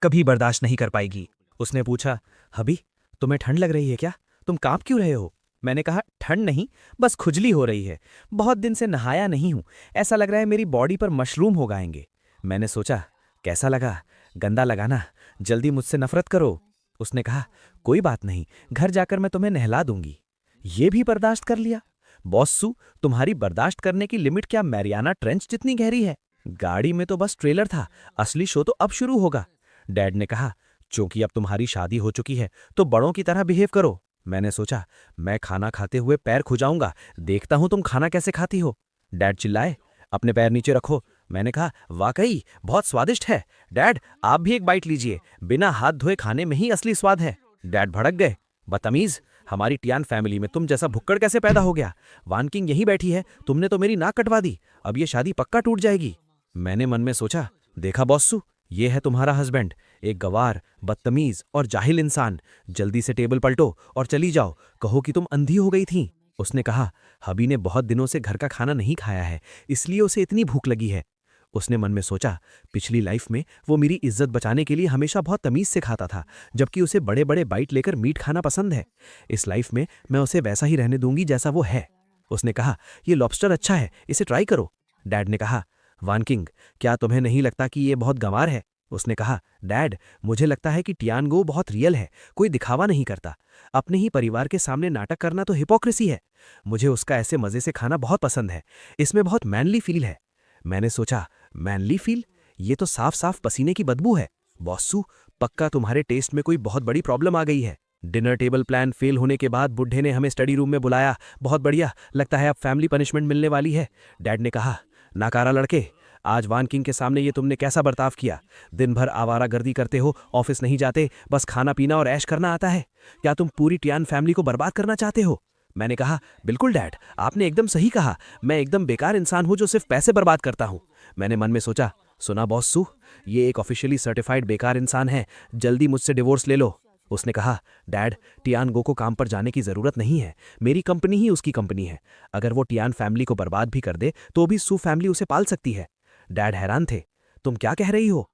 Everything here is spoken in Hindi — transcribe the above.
कभी बर्दाश्त नहीं कर पाएगी। उसने पूछा, हबी, तुम्हें ठंड लग रही है क्या? तुम कांप क्यों रहे हो? मैंने कहा, ठंड नहीं, बस खुजली हो रही है। बहुत दिन से नहाया नहीं हूं, ऐसा लग रहा है मेरी बॉडी पर मशरूम हो गाएंगे। मैंने सोचा, कैसा लगा? गंदा लगा ना? जल्दी मुझसे नफरत करो। उसने कहा, कोई बात नहीं, घर जाकर मैं तुम्हें नहला दूंगी। ये भी बर्दाश्त कर लिया। बॉस्सू, तुम्हारी बर्दाश्त करने की लिमिट क्या मैरियाना ट्रेंच जितनी गहरी है? गाड़ी में तो बस ट्रेलर था, असली शो तो अब शुरू होगा। डैड ने कहा, चूंकि अब तुम्हारी शादी हो चुकी है तो बड़ों की तरह बिहेव करो। मैंने सोचा, मैं खाना खाते हुए पैर खुजाऊंगा, देखता हूं तुम खाना कैसे खाती हो। डैड चिल्लाए, अपने पैर नीचे रखो। मैंने कहा, वाकई बहुत स्वादिष्ट है। डैड, आप भी एक बाइट लीजिए, बिना हाथ धोए खाने में ही असली स्वाद है। डैड भड़क गए, बदतमीज, हमारी टियान फैमिली में तुम जैसा भुक्कड़ कैसे पैदा हो गया? वान किंग यहीं बैठी है, तुमने तो मेरी नाक कटवा दी, अब ये शादी पक्का टूट जाएगी। मैंने मन में सोचा, देखा बॉस्सू, ये है तुम्हारा हस्बैंड, एक गवार, बदतमीज और जाहिल इंसान। जल्दी से टेबल पलटो और चली जाओ, कहो कि तुम अंधी हो गई थी। उसने कहा, हबी ने बहुत दिनों से घर का खाना नहीं खाया है, इसलिए उसे इतनी भूख लगी है। उसने मन में सोचा, पिछली लाइफ में वो मेरी इज्जत बचाने के लिए हमेशा बहुत तमीज से खाता था, जबकि उसे बड़े बड़े बाइट लेकर मीट खाना पसंद है। इस लाइफ में मैं उसे वैसा ही रहने दूंगी जैसा वो है। उसने कहा, ये लॉबस्टर अच्छा है, इसे ट्राई करो। डैड ने कहा, वान किंग, क्या तुम्हें नहीं लगता कि ये बहुत गंवार है? उसने कहा, डैड, मुझे लगता है कि टियानगो बहुत रियल है, कोई दिखावा नहीं करता। अपने ही परिवार के सामने नाटक करना तो हिपोक्रेसी है। मुझे उसका ऐसे मजे से खाना बहुत पसंद है, इसमें बहुत मैनली फील है। मैंने सोचा, मैनली फील? ये तो साफ साफ पसीने की बदबू है। बॉस्सू, पक्का तुम्हारे टेस्ट में कोई बहुत बड़ी प्रॉब्लम आ गई है। डिनर टेबल प्लान फेल होने के बाद बुढ़े ने हमें स्टडी रूम में बुलाया। बहुत बढ़िया, लगता है अब फैमिली पनिशमेंट मिलने वाली है। डैड ने कहा, नाकारा लड़के, आज वान किंग के सामने ये तुमने कैसा बर्ताव किया? दिन भर आवारागर्दी करते हो, ऑफिस नहीं जाते, बस खाना पीना और ऐश करना आता है। क्या तुम पूरी टियान फैमिली को बर्बाद करना चाहते हो? मैंने कहा, बिल्कुल डैड, आपने एकदम सही कहा, मैं एकदम बेकार इंसान हूं जो सिर्फ पैसे बर्बाद करता हूं। मैंने मन में सोचा, सुना बॉस्सू, ये एक ऑफिशियली सर्टिफाइड बेकार इंसान है, जल्दी मुझसे डिवोर्स ले लो। उसने कहा, डैड, टियानगो को काम पर जाने की जरूरत नहीं है, मेरी कंपनी ही उसकी कंपनी है। अगर वो टियान फैमिली को बर्बाद भी कर दे तो भी सू फैमिली उसे पाल सकती है। डैड हैरान थे, तुम क्या कह रही हो?